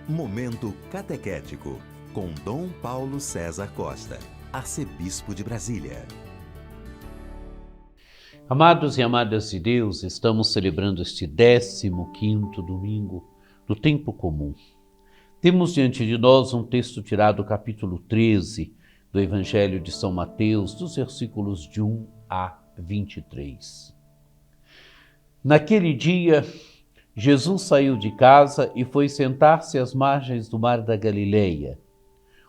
Momento Catequético, com Dom Paulo César Costa, arcebispo de Brasília. Amados e amadas de Deus, estamos celebrando este 15º domingo do tempo comum. Temos diante de nós um texto tirado do capítulo 13 do Evangelho de São Mateus, dos versículos de 1 a 23. Naquele dia, Jesus saiu de casa e foi sentar-se às margens do mar da Galileia.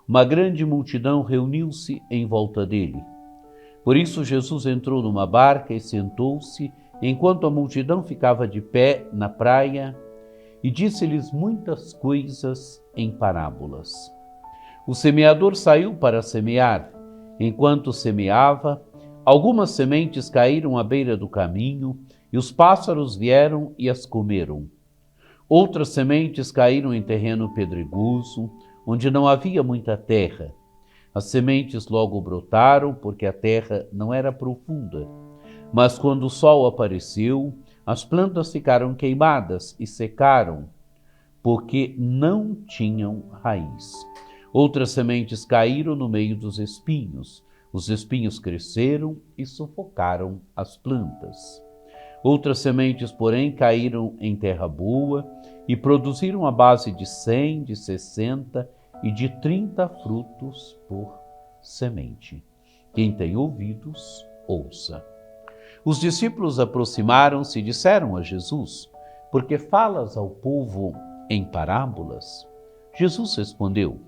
Uma grande multidão reuniu-se em volta dele. Por isso Jesus entrou numa barca e sentou-se, enquanto a multidão ficava de pé na praia, e disse-lhes muitas coisas em parábolas. O semeador saiu para semear. Enquanto semeava, algumas sementes caíram à beira do caminho, e os pássaros vieram e as comeram. Outras sementes caíram em terreno pedregoso, onde não havia muita terra. As sementes logo brotaram, porque a terra não era profunda. Mas quando o sol apareceu, as plantas ficaram queimadas e secaram, porque não tinham raiz. Outras sementes caíram no meio dos espinhos. Os espinhos cresceram e sufocaram as plantas. Outras sementes, porém, caíram em terra boa e produziram a base de 100, de 60 e de 30 frutos por semente. Quem tem ouvidos, ouça. Os discípulos aproximaram-se e disseram a Jesus: "Por que falas ao povo em parábolas?" Jesus respondeu: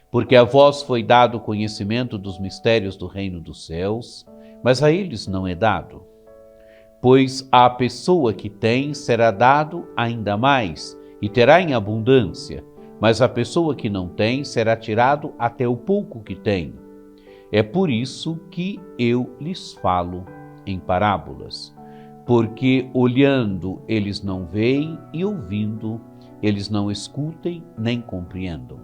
"Porque a vós foi dado conhecimento dos mistérios do reino dos céus, mas a eles não é dado. Pois à pessoa que tem será dado ainda mais, e terá em abundância, mas a pessoa que não tem será tirado até o pouco que tem. É por isso que eu lhes falo em parábolas, porque olhando eles não veem e ouvindo eles não escutem nem compreendam.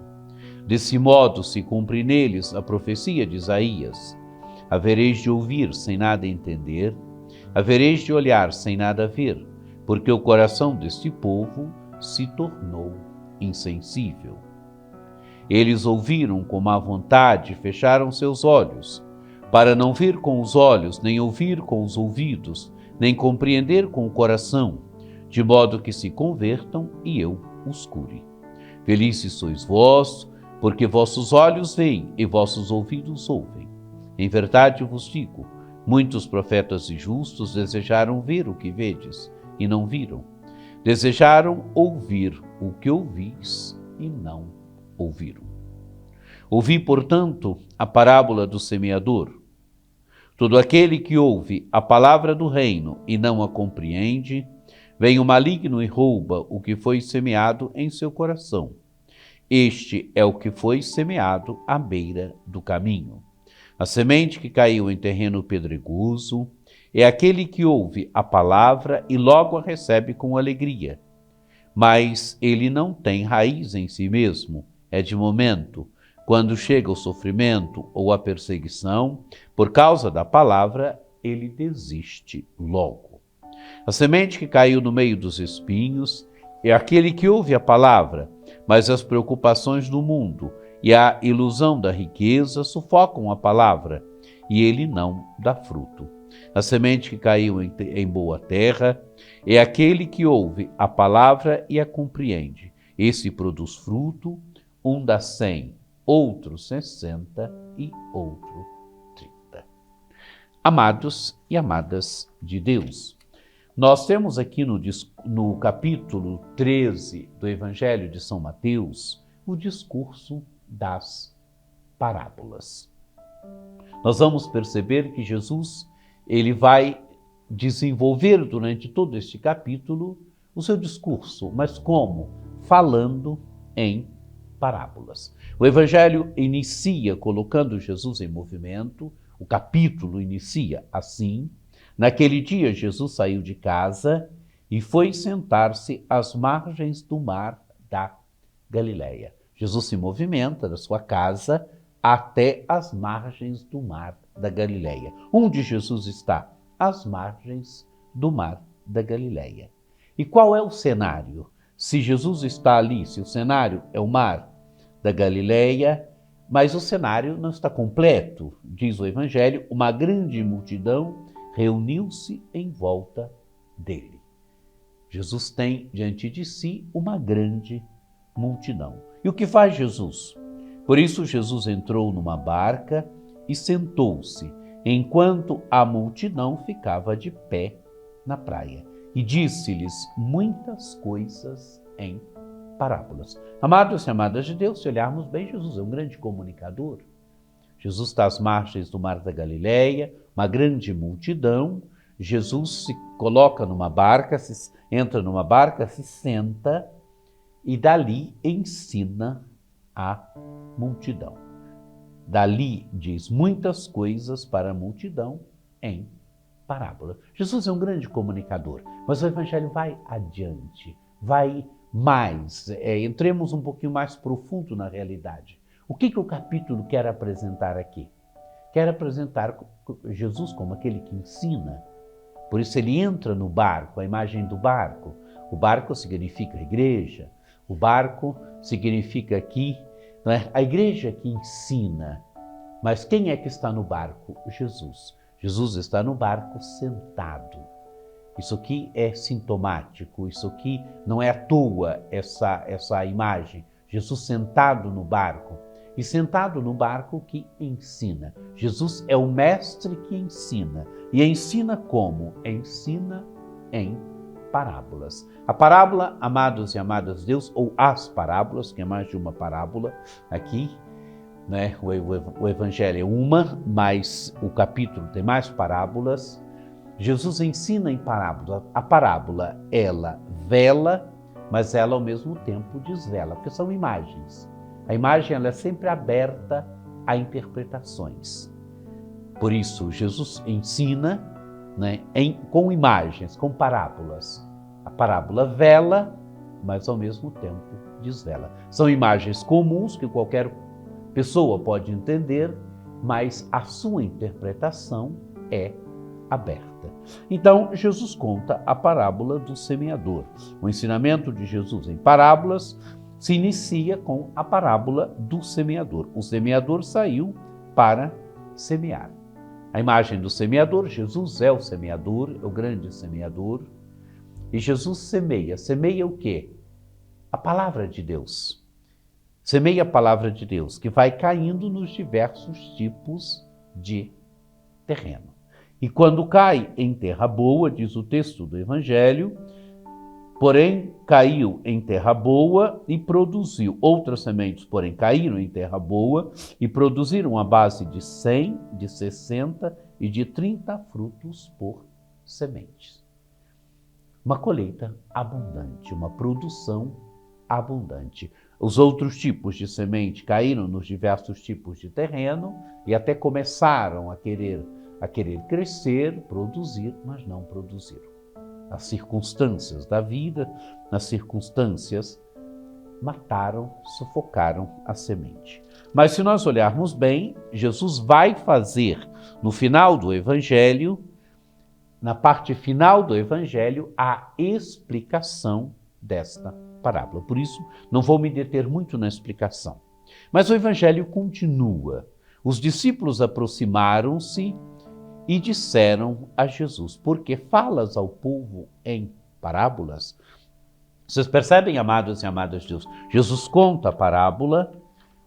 Desse modo se cumpre neles a profecia de Isaías: havereis de ouvir sem nada entender, havereis de olhar sem nada ver, porque o coração deste povo se tornou insensível. Eles ouviram com má vontade e fecharam seus olhos, para não ver com os olhos, nem ouvir com os ouvidos, nem compreender com o coração, de modo que se convertam e eu os cure. Felizes sois vós, porque vossos olhos veem e vossos ouvidos ouvem. Em verdade vos digo, muitos profetas e justos desejaram ver o que vedes e não viram. Desejaram ouvir o que ouvis e não ouviram. Ouvi, portanto, a parábola do semeador. Todo aquele que ouve a palavra do reino e não a compreende, vem o maligno e rouba o que foi semeado em seu coração. Este é o que foi semeado à beira do caminho. A semente que caiu em terreno pedregoso é aquele que ouve a palavra e logo a recebe com alegria. Mas ele não tem raiz em si mesmo, é de momento. Quando chega o sofrimento ou a perseguição, por causa da palavra, ele desiste logo. A semente que caiu no meio dos espinhos é aquele que ouve a palavra, mas as preocupações do mundo e a ilusão da riqueza sufocam a palavra, e ele não dá fruto. A semente que caiu em boa terra é aquele que ouve a palavra e a compreende. Esse produz fruto, um dá 100, outro 60 e outro 30. Amados e amadas de Deus, nós temos aqui no capítulo 13 do Evangelho de São Mateus o discurso das parábolas. Nós vamos perceber que Jesus ele vai desenvolver durante todo este capítulo o seu discurso, mas como? Falando em parábolas. O Evangelho inicia colocando Jesus em movimento, o capítulo inicia assim: naquele dia Jesus saiu de casa e foi sentar-se às margens do mar da Galileia. Jesus se movimenta da sua casa até as margens do mar da Galileia. Onde Jesus está? Às margens do mar da Galileia. E qual é o cenário? se Jesus está ali, se o cenário é o mar da Galileia, mas o cenário não está completo. Diz o Evangelho, uma grande multidão reuniu-se em volta dele. Jesus tem diante de si uma grande multidão. E o que faz Jesus? Por isso Jesus entrou numa barca e sentou-se, enquanto a multidão ficava de pé na praia. E disse-lhes muitas coisas em parábolas. Amados e amadas de Deus, se olharmos bem, Jesus é um grande comunicador. Jesus está às margens do mar da Galileia, uma grande multidão. Jesus se coloca numa barca, entra numa barca, se senta e dali ensina a multidão. Dali diz muitas coisas para a multidão em parábola. Jesus é um grande comunicador, mas o Evangelho vai adiante, vai mais, entremos um pouquinho mais profundo na realidade. O que o capítulo quer apresentar aqui? Quer apresentar Jesus como aquele que ensina. Por isso ele entra no barco, a imagem do barco. O barco significa igreja, o barco significa aqui, não é? A igreja que ensina. Mas quem é que está no barco? Jesus. Jesus está no barco sentado. Isso aqui é sintomático, isso aqui não é à toa essa imagem. Jesus sentado no barco. E sentado no barco que ensina. Jesus é o mestre que ensina. E ensina como? Ensina em parábolas. A parábola, amados e amadas de Deus, ou as parábolas, que é mais de uma parábola aqui, né? O Evangelho é uma, mas o capítulo tem mais parábolas. Jesus ensina em parábola. A parábola, ela vela, mas ela ao mesmo tempo desvela, porque são imagens. A imagem ela é sempre aberta a interpretações. Por isso, Jesus ensina, né, com imagens, com parábolas. A parábola vela, mas ao mesmo tempo desvela. São imagens comuns que qualquer pessoa pode entender, mas a sua interpretação é aberta. Então, Jesus conta a parábola do semeador. O ensinamento de Jesus em parábolas se inicia com a parábola do semeador. O semeador saiu para semear. A imagem do semeador, Jesus é o semeador, é o grande semeador. E Jesus semeia. Semeia o quê? A palavra de Deus. Semeia a palavra de Deus, que vai caindo nos diversos tipos de terreno. E quando cai em terra boa, diz o texto do Evangelho, porém caiu em terra boa e produziu. Outras sementes, porém, caíram em terra boa e produziram a base de 100, de 60 e de 30 frutos por sementes. Uma colheita abundante, uma produção abundante. Os outros tipos de semente caíram nos diversos tipos de terreno e até começaram a querer crescer, produzir, mas não produziram. As circunstâncias da vida, nas circunstâncias, mataram, sufocaram a semente. Mas se nós olharmos bem, Jesus vai fazer no final do Evangelho, na parte final do Evangelho, a explicação desta parábola. Por isso, não vou me deter muito na explicação. Mas o Evangelho continua. Os discípulos aproximaram-se e disseram a Jesus: por que falas ao povo em parábolas? Vocês percebem, amados e amadas de Deus? Jesus conta a parábola,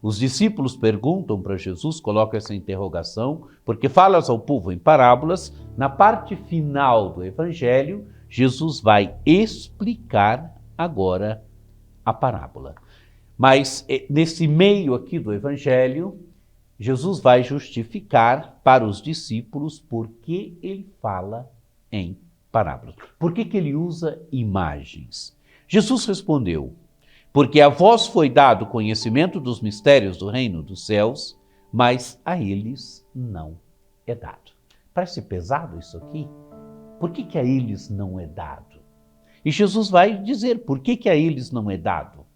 os discípulos perguntam para Jesus, colocam essa interrogação: por que falas ao povo em parábolas? Na parte final do Evangelho, Jesus vai explicar agora a parábola. Mas nesse meio aqui do Evangelho, Jesus vai justificar para os discípulos por que ele fala em parábolas. Por que ele usa imagens? Jesus respondeu: porque a vós foi dado conhecimento dos mistérios do reino dos céus, mas a eles não é dado. Parece pesado isso aqui? Por que a eles não é dado? E Jesus vai dizer por que a eles não é dado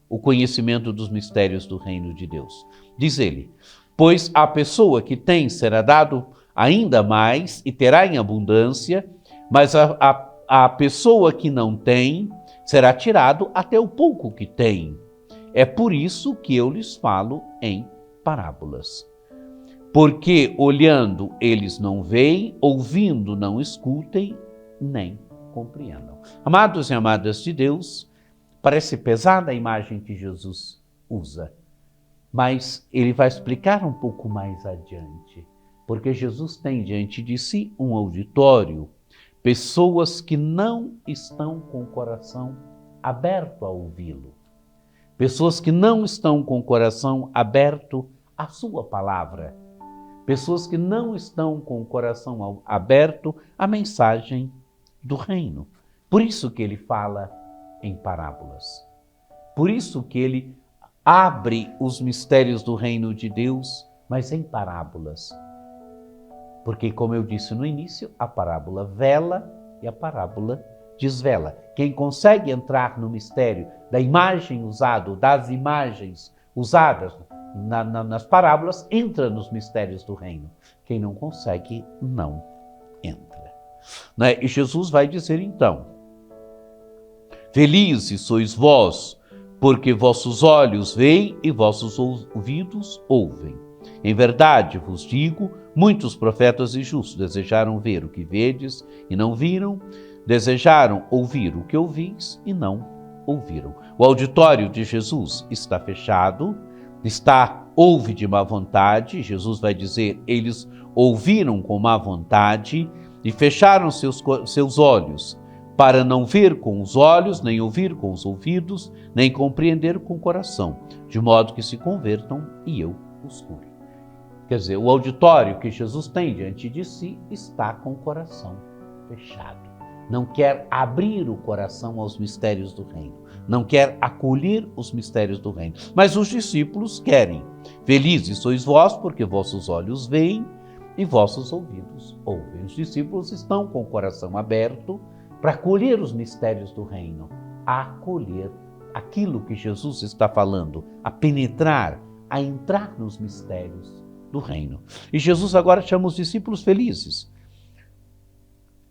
o conhecimento dos mistérios do reino de Deus. Diz ele: pois a pessoa que tem será dado ainda mais e terá em abundância, mas a pessoa que não tem será tirado até o pouco que tem. É por isso que eu lhes falo em parábolas. Porque olhando eles não veem, ouvindo não escutem, nem compreendam. Amados e amadas de Deus, parece pesada a imagem que Jesus usa, mas ele vai explicar um pouco mais adiante, porque Jesus tem diante de si um auditório, pessoas que não estão com o coração aberto a ouvi-lo, pessoas que não estão com o coração aberto à sua palavra, pessoas que não estão com o coração aberto à mensagem do reino. Por isso que ele fala em parábolas. Por isso que ele abre os mistérios do reino de Deus, mas em parábolas. Porque, como eu disse no início, a parábola vela e a parábola desvela. Quem consegue entrar no mistério da imagem usada, das imagens usadas nas parábolas, entra nos mistérios do reino. Quem não consegue, não entra. E Jesus vai dizer então: felizes sois vós, porque vossos olhos veem e vossos ouvidos ouvem. Em verdade vos digo, muitos profetas e justos desejaram ver o que vedes e não viram, desejaram ouvir o que ouvis e não ouviram. O auditório de Jesus está fechado, ouve de má vontade. Jesus vai dizer, eles ouviram com má vontade e fecharam seus olhos, para não ver com os olhos, nem ouvir com os ouvidos, nem compreender com o coração, de modo que se convertam e eu os cure. Quer dizer, o auditório que Jesus tem diante de si está com o coração fechado. Não quer abrir o coração aos mistérios do reino. Não quer acolher os mistérios do reino. Mas os discípulos querem. Felizes sois vós, porque vossos olhos veem e vossos ouvidos ouvem. Os discípulos estão com o coração aberto para acolher os mistérios do reino, a acolher aquilo que Jesus está falando, a penetrar, a entrar nos mistérios do reino. E Jesus agora chama os discípulos felizes.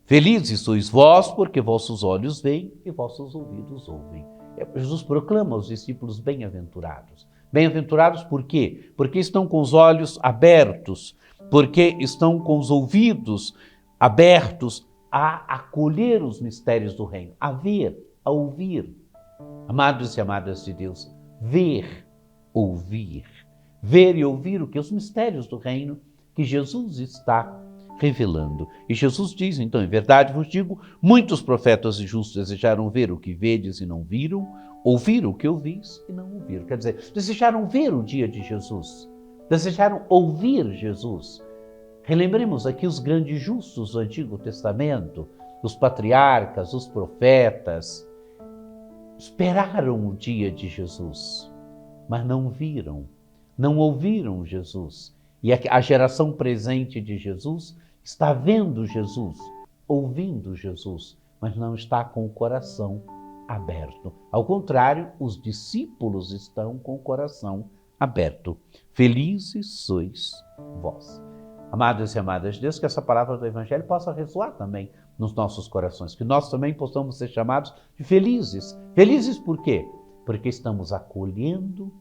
Felizes sois vós, porque vossos olhos veem e vossos ouvidos ouvem. Jesus proclama os discípulos bem-aventurados. Bem-aventurados por quê? Porque estão com os olhos abertos, porque estão com os ouvidos abertos a acolher os mistérios do reino, a ver, a ouvir. Amados e amadas de Deus, ver, ouvir. Ver e ouvir o que? Os mistérios do reino que Jesus está revelando. E Jesus diz, então, em verdade vos digo, muitos profetas e justos desejaram ver o que vedes e não viram, ouvir o que ouvis e não ouviram. Quer dizer, desejaram ver o dia de Jesus, desejaram ouvir Jesus. Relembremos aqui os grandes justos do Antigo Testamento, os patriarcas, os profetas, esperaram o dia de Jesus, mas não viram, não ouviram Jesus. E a geração presente de Jesus está vendo Jesus, ouvindo Jesus, mas não está com o coração aberto. Ao contrário, os discípulos estão com o coração aberto. Felizes sois vós. Amados e amadas de Deus, que essa palavra do Evangelho possa ressoar também nos nossos corações, que nós também possamos ser chamados de felizes. Felizes por quê? Porque estamos acolhendo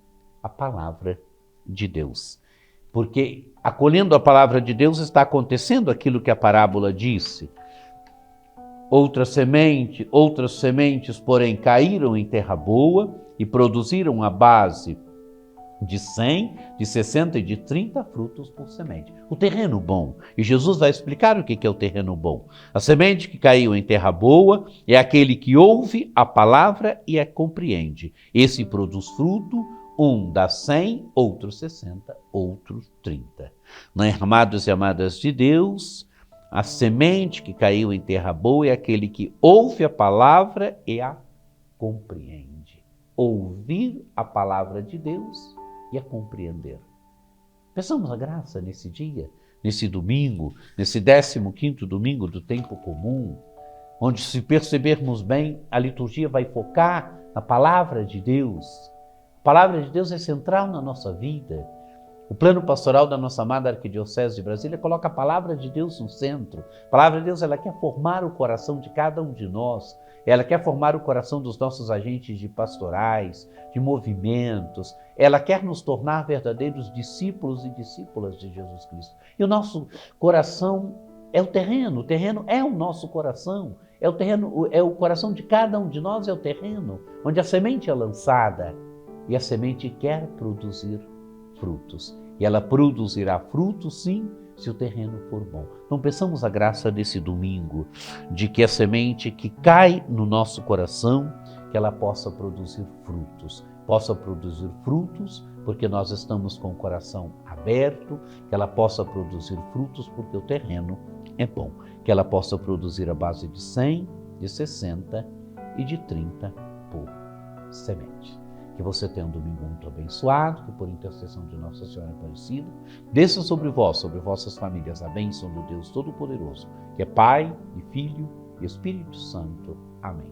a palavra de Deus. Porque acolhendo a palavra de Deus está acontecendo aquilo que a parábola disse. Outras sementes, porém, caíram em terra boa e produziram a base de 100, de 60 e de 30 frutos por semente. O terreno bom. E Jesus vai explicar o que é o terreno bom. A semente que caiu em terra boa é aquele que ouve a palavra e a compreende. Esse produz fruto, um dá 100, outro 60, outro 30. Amados e amadas de Deus, a semente que caiu em terra boa é aquele que ouve a palavra e a compreende. Ouvir a palavra de Deus e a compreender. Peçamos a graça nesse dia, nesse domingo, nesse 15º domingo do tempo comum, onde, se percebermos bem, a liturgia vai focar na palavra de Deus. A palavra de Deus é central na nossa vida. O plano pastoral da nossa amada Arquidiocese de Brasília coloca a palavra de Deus no centro. A palavra de Deus, ela quer formar o coração de cada um de nós. ela quer formar o coração dos nossos agentes de pastorais, de movimentos, ela quer nos tornar verdadeiros discípulos e discípulas de Jesus Cristo. E o nosso coração é o terreno é o nosso coração, é o terreno, é o coração de cada um de nós, é o terreno onde a semente é lançada e a semente quer produzir frutos. E ela produzirá frutos, sim, se o terreno for bom. Então peçamos a graça desse domingo, de que a semente que cai no nosso coração, que ela possa produzir frutos, porque nós estamos com o coração aberto, que ela possa produzir frutos porque o terreno é bom, que ela possa produzir a base de 100, de 60 e de 30 por semente. Que você tenha um domingo muito abençoado, que por intercessão de Nossa Senhora Aparecida, desça sobre vós, sobre vossas famílias, a bênção do Deus Todo-Poderoso, que é Pai e Filho e Espírito Santo. Amém.